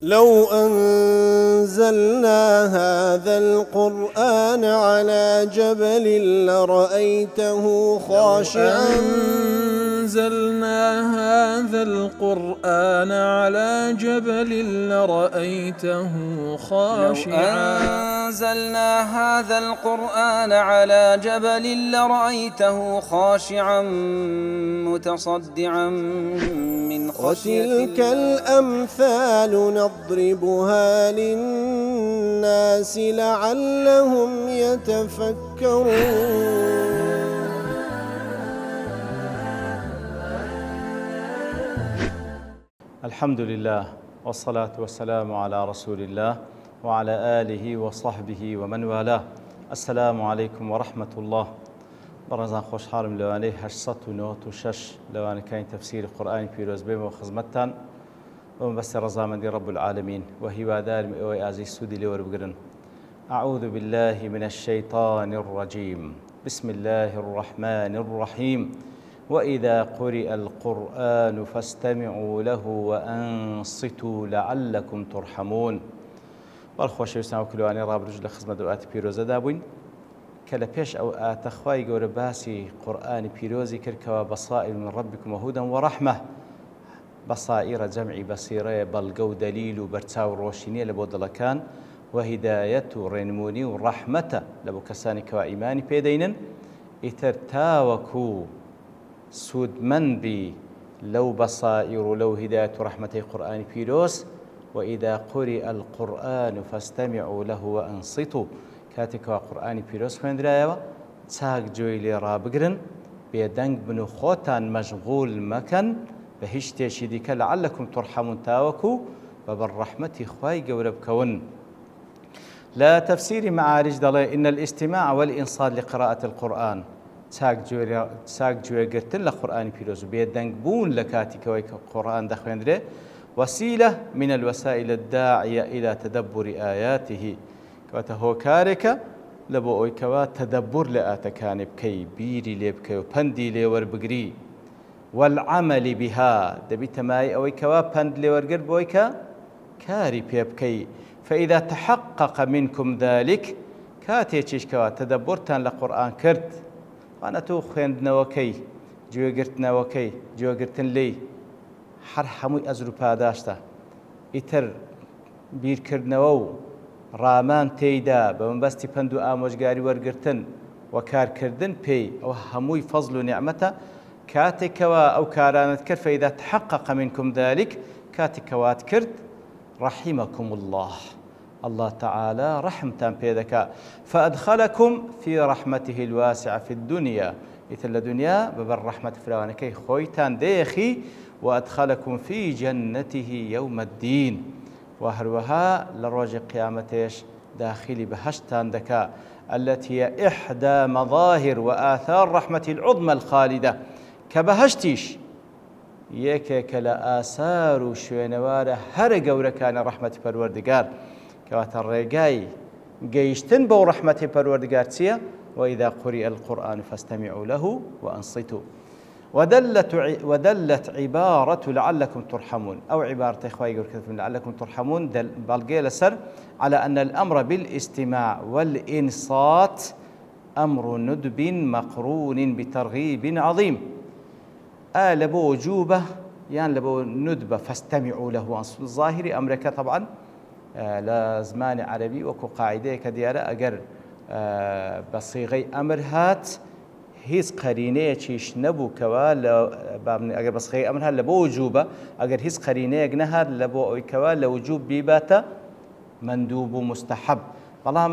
لو أنزلنا هذا القرآن على جبل لرأيته خاشعا أنزلنا هذا القرآن على جبل لرأيته خاشعا أنزلنا هذا القرآن على جبل لرأيته خاشعا متصدعا من خشية وتلك الأمثال نضربها للناس لعلهم يتفكرون. الحمد لله والصلاة والسلام على رسول الله وعلى آله وصحبه ومن والاه. السلام عليكم ورحمة الله. برزان خوش حالم لواني 896 لواني كاين تفسير القرآن في روزبيم وخزمتان ومبس رزامن رب العالمين وهي وادار ويازي سودي لور بقرن. أعوذ بالله من الشيطان الرجيم. بسم الله الرحمن الرحيم. وإذا قرئ القرآن فاستمعوا له وأنصتوا لعلكم ترحمون. والخوش يسمعوا كلواني راب رجل خزمة دوات بيروزة دابوين كلا بيش أو آتخواي قول باسي قرآن بيروزي كركوا بصائر من ربكم وهدى ورحمة. بصائر جمع بصيرة بلقو دليل برتاو روشينية لبودلكان وهداية رنموني ورحمة لبو كساني كوا إيماني بيدينن إترتاوكو سود من بي لو بصائر لو هداية رحمة قرآن بيروس. وإذا قرئ القرآن فاستمعوا له وأنصتوا كاتك قرآن بيروس خوين درايوا تاق جويلي رابقرن بيدنق بنو خوتان مشغول مكان بهشتي شديك لعلكم ترحمون تاوكو وبالرحمة خواي قولب كون. لا تفسير معارج دلي إن الاستماع والإنصات لقراءة القرآن ساق جوي قرتن لقرآن بيروز بيدنق بون لكاتك وقرآن دخوين دري وسيلة من الوسائل الداعية إلى تدبر آياته كواتهو كاركا لبو أويكوا تدبر لآتكان بكي بيري لبكي وبندي لوربقري والعمل بها دبيت ماي أويكوا بند لورقر بويكا كاري بيبكي. فإذا تحقق منكم ذلك كاتي تشكوا تدبرتان لقرآن كرت وأنا تو خويندنا وكي جوي قرتنا وكي جوي قرتن لي هر هەمووی ئەزر و پاداشتە ئیتر بیرکردنەوە و ڕامان تێیدا بە مەبەستی پند و ئامۆژگاری وەرگرتن و کارکردن پێی ئەو هەمووی فەزل و نیعمەتە کاتێکەوە ئەو کارانت کرد. فإذا تحقق منكم ذلك کاتێکەوات کرد رحمكم الله تعالى رحمتان پێ دەکا. فأدخلكم في رحمته الواسعة في الدنيا ئیتر لە دنیا بەبەر ڕەحمەت فراوانەکەی خۆیتان دەیەخی وأدخلكم في جنته يوم الدين وهروها لروج قيامتش داخلي بهشتان دكا التي هي إحدى مظاهر وآثار رحمة العظمى الخالدة كبهشتيش يكك لآثار شوينوار هر قورة كان رحمة پروردگار كواتر ريقاي قيشتن بو رحمة پروردگار تسيا. وإذا قرئ القرآن فاستمعوا له وأنصتوا. ودلت عبارة لعلكم ترحمون أو عبارة إخوائي لعلكم ترحمون بلقي لسر على أن الأمر بالاستماع والإنصات أمر ندب مقرون بترغيب عظيم. لبو وجوبة يعني لبو ندبة فاستمعوا له وأنصتوا. الظاهري أمريكا طبعا لزمان عربي وكو قاعدة كديارة أجر بصيغي أمر هات هیچ قرینەیەکیش نەبوو کەوا ئەگەر بەسخەی ئەمر هات لە بۆ وجوبە ئەگەر هیچ قرینەیەک نەهات لە بۆ ئەوەی کەوا لە وجوب بیباتە مندوب و مستحب. بەڵام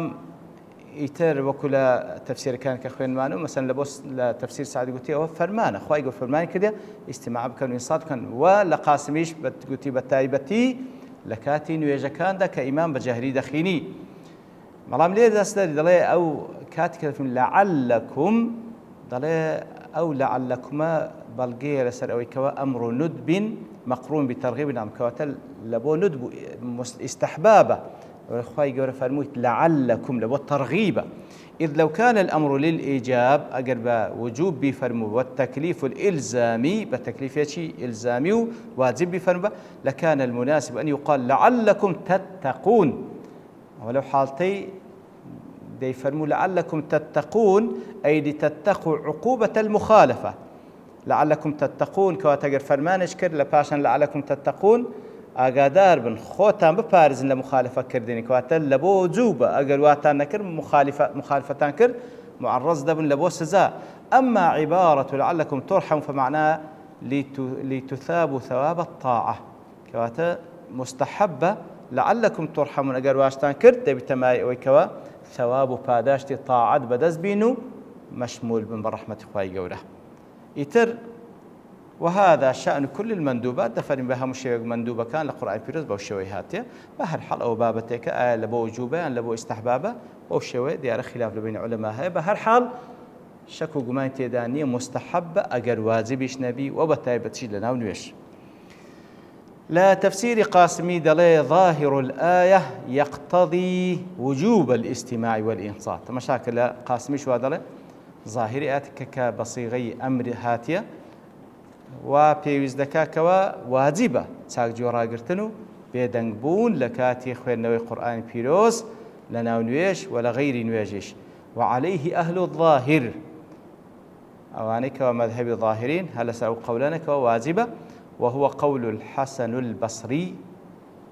ئیتر وەکو لە تەفسیرەکان کە خوێنمانەوە مەسەن لە تەفسیر سعدی گوتی ئەوە فەرمانە خوای گەورە فەرمانی کردێ ئیستیماع بکەن و ئینسات بکەن. و لە قاسمیش گوتی بە تایبەتی لە کاتی نوێژەکاندا کە ئیمان بە جەهری دەخوێنی. بەڵام لێ دەستدەری دەڵێ ئەو کاتێک کە لەعەلەکم دەڵێ ئەو لەعەلەکمە بەڵگەیە لەسەر ئەوەی کەوە ئەمر ندب مەقڕون بتەرغیب نام کەواتە لە بۆ ندب استحبابە والخواي قول فرموت لعلكم لبو الترغيبة، إذ لو كان الأمر للإيجاب أقرب وجوب بفرمو والتكليف الإلزامي بتكليف شيء إلزامي واجب بفرمو لكان المناسب أن يقال لعلكم تتقون. ولو حالتي دي فرمو لعلكم تتقون أي لتتقوا عقوبة المخالفة. لعلكم تتقون كواتقر فرمانش كر لباشن لعلكم تتقون ئاگادار بن خۆتان بپارێزن لە مخالفە کردنی کەواتە لە بۆ جووبە ئەگەر واتان نەکرد مخالفتان کرد معرض دەبن لە بۆ سزا. أما عبارة لعلكم ترحم فمعناها لتثابوا ثواب الطاعة كواتە مستحبة لعلكم ترحمون ئەگەر واشتان کرد دەبێتە ئەوەی کەوە ثواب و پاداشتی طاعەت بەدەست بین و مەشمول بن بە ڕەحمەتی خوای گەورە. ئیتر وهذا شأن كل المندوبات دفرين بها مشيوق مندوبة كان لقرآن بيروز بوشوي هاتيه بهر حل أو بابتك لبو وجوبة لبو استحبابة بوشوي ديار خلاف بين علماء هاي بهر حال شكو قمان تيدانية مستحبة أجر واجبش نبي وبتايبتشي لنا ونويش. لا تفسير قاسمي دلي ظاهر الآية يقتضي وجوب الاستماع والإنصات. مشاكل قاسمي شو هذا ظاهر آتك كبصيغي أمر هاتيه و پێویست دەکا کەوە واجبە چاک جۆڕاگرتن و بێدەنگ بوون لە کاتی خوێندنەوەی قورئانی پیرۆز لە ناو نوێژ و لە غەیری نوێژیش. وعليه أهل الظاهر ئەوانەی کەوە مەذهبی ظاهرین هە لەسەر ئەو قەولانەکەوە واجبە وهو قول الحسن البصري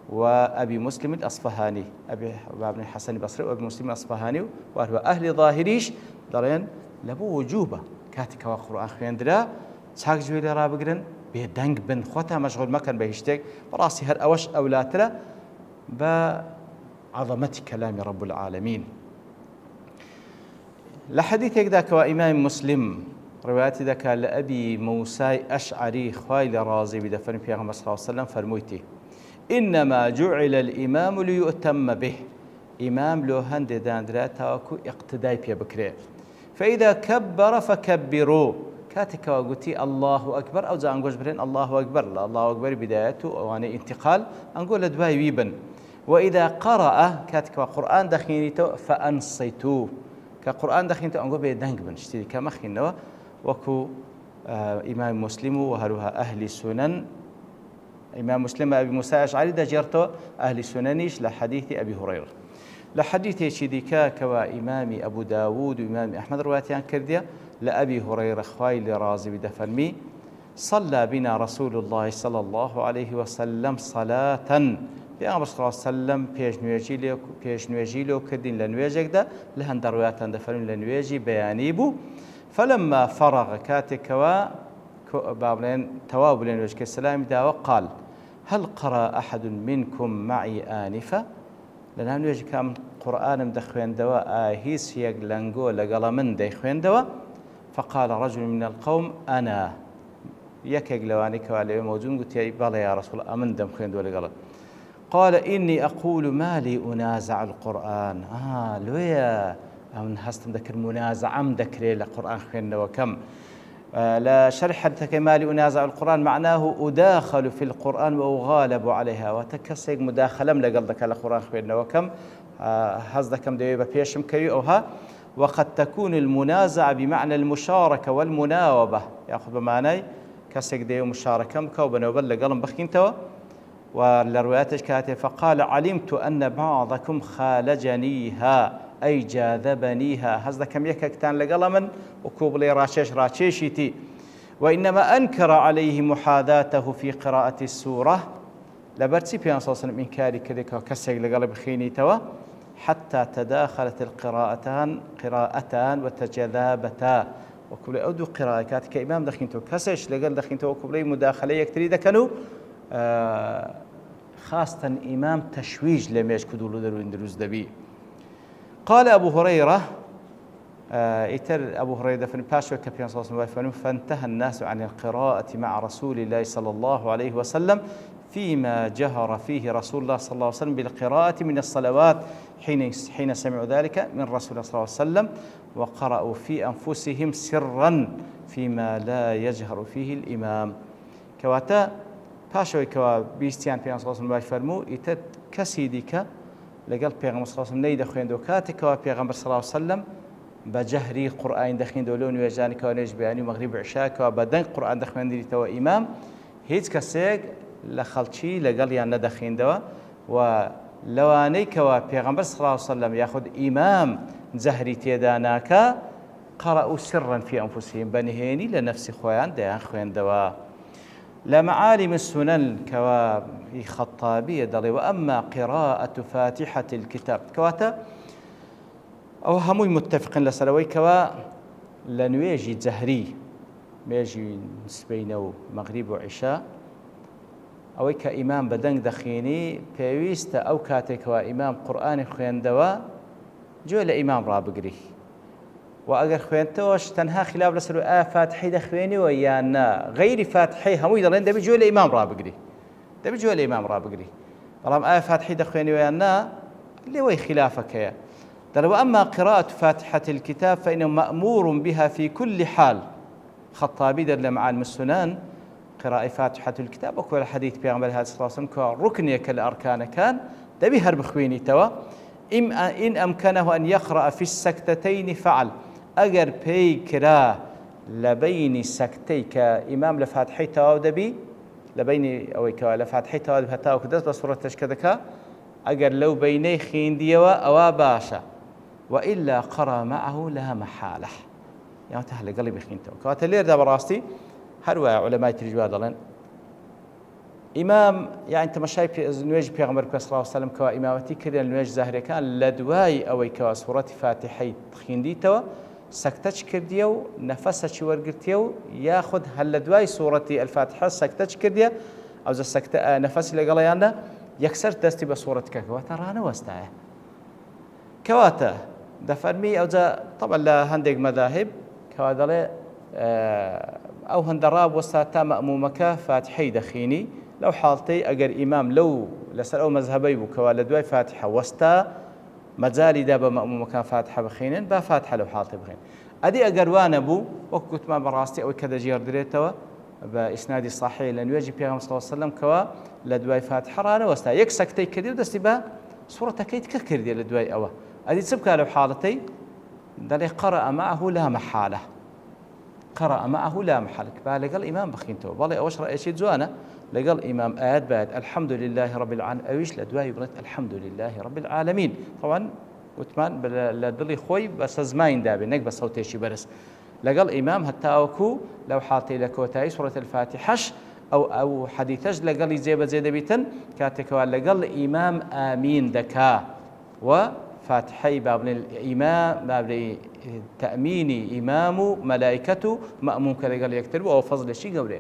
وأبي مسلم الأصفهاني أبي بن الحسن البصري وأبي مسلم الأصفهاني وهو أهل ظاهريش دەڵێن لەبۆ وجوبە کاتی کەوە قورئان خوێندرا چاک جوێ لێ ڕابگرن بێدەنگ بن خۆتان مەشغوڵ مەکەن بە هیچ شتێک بەڕاستی هەر ئەوەش ئەولاترە بە عەظەمەتی کەلامی رب العالمین. لە حەدیثێکدا کەوە ئیمام مسلم ڕوایەتی دەکات لە ئەبی موسای ئەشعەری خوای لێ ڕازی بی دەفەرمی پێغەمبەر صلی الله علیه وسلم فەرموویتی إنما جعل الإمام ليؤتم به ئیمام لۆ هەندێ دانرا تاوەکو ئیقتیدای پێ بکرێ فإذا كبر فكبروا كاتك وقتي الله أكبر أو زان قوش برين الله أكبر لا الله أكبر بدايته وأنا انتقال أنقول دواي ويبن وإذا قرأ كاتك وقرآن دخينيته فأنصيتوه كقرآن دخينيته أنقول بيدنق بن اشتري كمخينه وكو إمام مسلم وهلوها أهل سنن إمام مسلم أبي موسى الأشعري دجرته أهل سننيش لحديث أبي هريرة لحديث شديكا كوا إمام أبو داود وإمام أحمد رواتيان كرديا لأبي هريرة خوای لێ ڕازی بی دەفەرمی صلى بنا رسول الله صلى الله عليه وسلم صلاة پێغەمبەر صلى الله عليه وسلم پێشنوێژی لێ کردین لە نوێژێکدا لە هەندە ڕوایەتان دەفەرمین لە نوێژی بەیانی بوو فلما فرغ کاتێکەوە با بڵێن تەواو بڵێن نوێژ کە سەلامی داوە قال هل قرأ أحد منكم معي آنفا لەناو نوێژێکا من قورئانم دەخوێندەوە هیچ یەک لەنگۆ لەگەڵە من دەیخوێندەوە فقال رجل من القوم أنا يكيك لواني كوالي موجود قلت بلى يا رسول الله أمن دم خين دولي قال قال إني أقول ما لي أنازع القرآن لويا أمن هستم ذكر منازع ذكري لقرآن خين وكم لا شرح ما لي أنازع القرآن معناه أداخل في القرآن وأغالب عليها وتكسيق مداخلة لقلدك على القرآن خين وكم هزدكم ديبا بيشم كيو أوها وقد تكون المنازعة بمعنى المشاركة والمناوبة يأخذ بمعنى كسك ديو مشاركة مكوبة وبلغ قلم بخينتوا والروايات كاتب فقال علمت أن بعضكم خالجنيها أي جاذبنيها هذا كم يكتان لقلما وكوب لي راشيشتي وإنما أنكر عليه محاذاته في قراءة السورة لبرتي بيان صلى الله عليه وسلم إنكاري كذلك كسك لقلب خينيتوا حتى تداخلت قراءتان وتجاذبتا وكل أودو قراءات كإمام دخينتو كسش لقل دخينتو وكل مداخلة يكتري دكانو خاصة إمام تشويج لميش كدولو درو اندروز دبي قال أبو هريرة أبو هريرة في الباشا كبيان صلى الله عليه وسلم فانتهى الناس عن القراءة مع رسول الله صلى الله عليه وسلم فيما جهر فيه رسول الله صلى الله عليه وسلم بالقراءة من الصلوات حين سمعوا ذلك من رسول الله صلى الله عليه وسلم وقرأوا في أنفسهم سرا فيما لا يجهر فيه الإمام كواتا باشوي كوا بيستيان في أنصار الله فرمو إتت كسيدك لەگەڵ پێغەمبەر صلی الله علیه و سلم نەی دەخوێندەوە کاتێکەوە پێغەمبەر صلی الله علیه و سلم بەجەهری قورئان دەخوێندەوە لەو نوێژانی کە نوێژ بەیانی و مەغریب و عیشاکەوە بەدەنگ قورئان دەخوێندریتەوە ئیمام هیچ کەسێک لە خەڵکی لەگەڵیان نەدەخوێندەوە و لەوانەی کەوا پێغەمبەر صلی الله علیه و سلم یاخود ئیمام جەهری تێدا ناکە قرأوا سرا في أنفسهم بنهێنی لە نەفسی خۆیان دەیان خوێندەوە. لمعالم السنن كوا خطابية دلي وأما قراءة فاتحة الكتاب كواتا أو هموي متفقين لسلوي كوا لنويجي زهري بيجي نسبينه مغرب وعشاء أو كإمام بدنگ دخيني بيويست أو كاتك وإمام قرآن خويندوا جو لإمام رابقري وأجر خوينتوش تنها خلاف لسلو فاتحي دخويني ويانا غير فاتحي هموي دلين دبي جو الإمام رابقري دبي جو الإمام رابقري والله فاتحي دخويني ويانا اللي وي خلافك يا دلو أما قراءة فاتحة الكتاب فإنه مأمور بها في كل حال خطابي در لمعالم السنن قراءة فاتحة الكتاب وكل الحديث بيغمبر هذا صلى الله عليه وسلم ركن كالأركان كان دبي هرب خويني توا إن أمكنه أن يقرأ في السكتتين فعل أجر بي كرا لبين سكتي كإمام لفاتحي تواو دبي لبين أو لفاتحي تواو دبي هتاو كدس بصورة تشكدك أجر لو بيني خين ديوا أو باشا وإلا قرأ معه لا محالة يعني تهل قلبي خين تو كواتلير ده براستي هروا علماء ترجوا ضلن إمام يعني أنت مش شايف نواج بيغمبر صلى الله عليه وسلم كوا إمامتي كريان نواج زهري كان لدواي أو كوا سورة فاتحي خيندي توا سكتش كرديو نفسش ورقرتيو ياخذ هالدواي سورة الفاتحة سكتش كرديا أو إذا سكت نفس اللي قال يانا يكسر دستي بصورة كواتا رانا واستعه كواتا دفرمي أو إذا طبعا لا هندق مذاهب كواتا أو هندراب وساتا مأمومك فاتحي دخيني لو حالتي أجر إمام لو لسر أو مذهبي بكوا لدواي فاتحة وستا مجالي دابا مأموم كان فاتحة بخينين با فاتحة لو حالتي بخين أدي أجر وانا بو وكنت ما براستي أو كذا جير دريتوا بإسنادي صحيح لأن يجي بيغمبر صلى الله عليه وسلم كوا لدواي فاتحة رانا وستا يكسكتي كدير دستي با سورة كيت كردي لدواي أوا أدي تسبكها لو حالتي دلي قرأ معه لا محالة قرأ معه لا محالة بالغ الإمام بخينته بالي أوش رأيشي زوانا لقال إمام آيات بعد الحمد لله رب العالمين أويش لدواي بنت الحمد لله رب العالمين طبعا وثمان لدلي خوي بس زمان دابي نك بس صوتي شي برس لقال إمام هتاوكو لو حاطي لكوتاي سورة الفاتحة أو حديثش لقال زيد بيتن كاتك لقال إمام آمين دكا وفاتحي باب الإمام باب تأميني إمام ملائكته مأمون كلقال يكتب أو فضل شيء قبله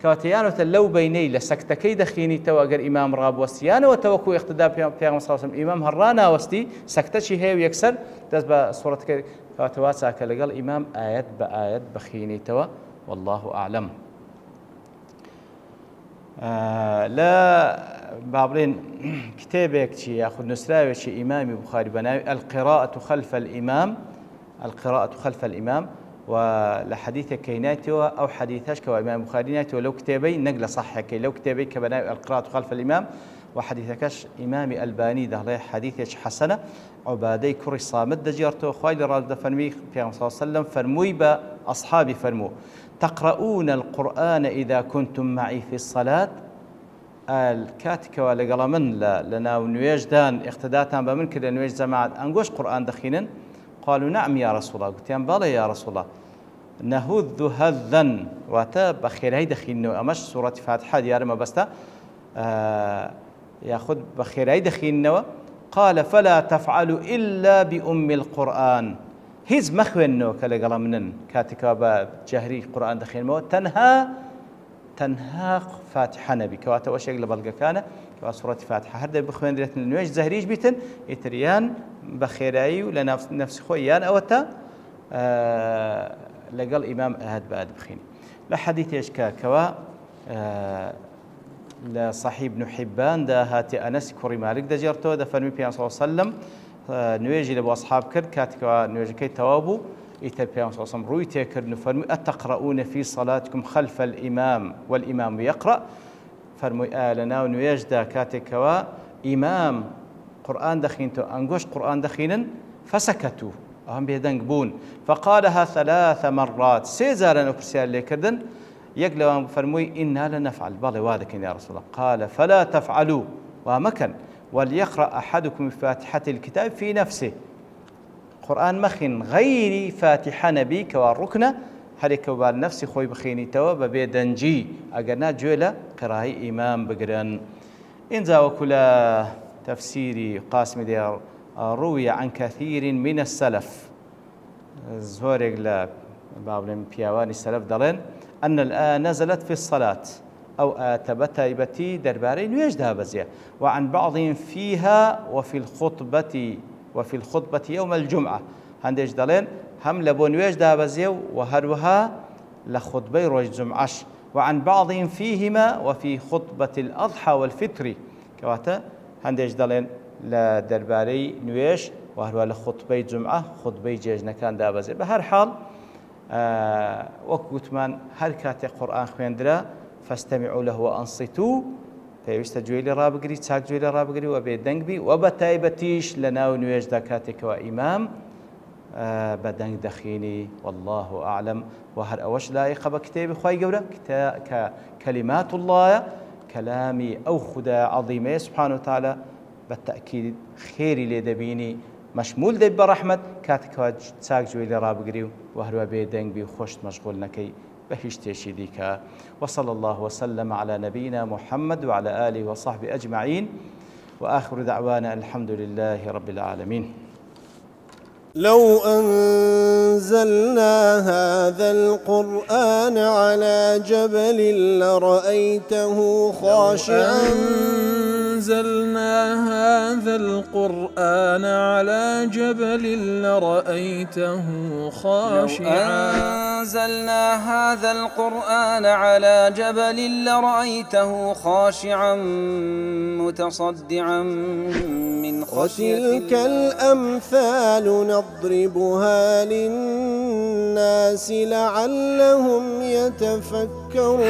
كاتيانو لو بيني لسكتكي دخيني توقر إمام راب وستيانو وتوكو اقتداء في صلى الله عليه وسلم إمام هرانا وستي سكتشي هي ويكسر داس بصورة كاتواسا كلقال إمام آيات بآيات بخيني توا والله أعلم. لا بابلين كتابك شي ياخذ نسراوي شي إمامي بخاري بناوي القراءة خلف الإمام القراءة خلف الإمام ولحديث كيناتي أو حديثاش كإمام بخاري ناتي ولو كتابي نقل صح كي لو كتابي كبناء القراءة خلف الإمام وحديثكش إمام الباني ده حديثش حسنة عبادي كري صامد دجيرته خويل راد فرمي في صلى الله عليه وسلم فرموي بأصحابي فرمو تقرؤون القرآن إذا كنتم معي في الصلاة الكاتك ولا من لنا ونويج دان اقتداتا بمن كده نويج جماعة أنقوش قرآن دخينا قالوا نعم يا رسول الله قلت يا بالي يا رسول الله نهذ هذا وتاب بخير هيدا خينو أمش سورة فاتحة ديار ما بستا ياخذ بخير هيدا خينو قال فلا تفعلوا إلا بأم القرآن هيز مخوينو كلا قال منن كاتكابا جهري قرآن دخين مو تنها فاتحة نبي كواتا وشيء لبلغ كان كوا سورة فاتحة هذا بخوين دريت النويج زهريج بيتن يتريان بخيراي لنفس خويان أوتا لقال إمام أهد بعد بخيني لحديث يشكا كوا لصحيح ابن حبان ده هاتي أنس كوري مالك ده جرتو ده فرمي بيان صلى الله عليه وسلم نويجي لبو أصحاب كرد كاتكوا نويجي كي توابو إيتر بيان صلى الله عليه وسلم روي تيكر نفرمي أتقرؤون في صلاتكم خلف الإمام والإمام يقرأ فرمي آلنا ونويج ده كاتكوا إمام قرآن دخينتو أنقوش قرآن دخينا فسكتوا أهم بيدنق بون فقالها 3 مرات سيزارا وبرسيال لي كردن يقلوا فرموي إنا لنفعل بالي واذكين يا رسول الله قال فلا تفعلوا ومكن وليقرأ أحدكم فاتحة الكتاب في نفسه قرآن مخن غير فاتحة نبيك والركنة هريك وبال نفسي خوي بخيني توا ببيدنجي أقرنا جويلة قراءة إمام بقران إنزا وكلا تفسيري قاسم ديار روي عن كثير من السلف زهوريق لا بابلين بياواني السلف دلين أن الآن نزلت في الصلاة أو آتبتي دربارين ويجدها بزيا وعن بعضهم فيها وفي الخطبة يوم الجمعة هنديش دلين هم لبون ويجدها بزيا وهروها لخطبي روج جمعش وعن بعضهم فيهما وفي خطبة الأضحى والفطر كواتا هنديش دلين لدرباري نويش وهروها لخطبي جمعة خطبي جيجنا كان دابزي بهر حال وكوتمان هر كاتي قرآن خويندرا فاستمعوا له وأنصتوا پێویستە گوێی لێ ڕابگری چاک گوێی لێ ڕابگری و بێدەنگ بی و بە تایبەتیش لە ناو نوێژدا کاتێکەوە ئیمام بەدەنگ دەخینی والله ئەعلەم و هەر ئەوەش لایقە بە کتێبی خوای گەورە کە کەلیمات اللهە کەلامی ئەو خودای عەظیمەیە سبحانه وتعالى بەتەئکید خێری لێ دەبینی مشمول دەبی بە ڕەحمەت کاتێکەوە چاک گوێی لێ ڕابگری و هەروە بێدەنگ بی و خۆشت مەشغوڵ نەکەی بهش تشيديك وصلى الله وسلم على نبينا محمد وعلى آله وصحبه أجمعين وآخر دعوانا الحمد لله رب العالمين. لو أنزلنا هذا القرآن على جبل لرأيته خاشعا أنزلنا هذا القرآن على جبل لرأيته خاشعا أنزلنا هذا القرآن على جبل لرأيته خاشعا متصدعا من خشية وتلك الأمثال نضربها للناس لعلهم يتفكرون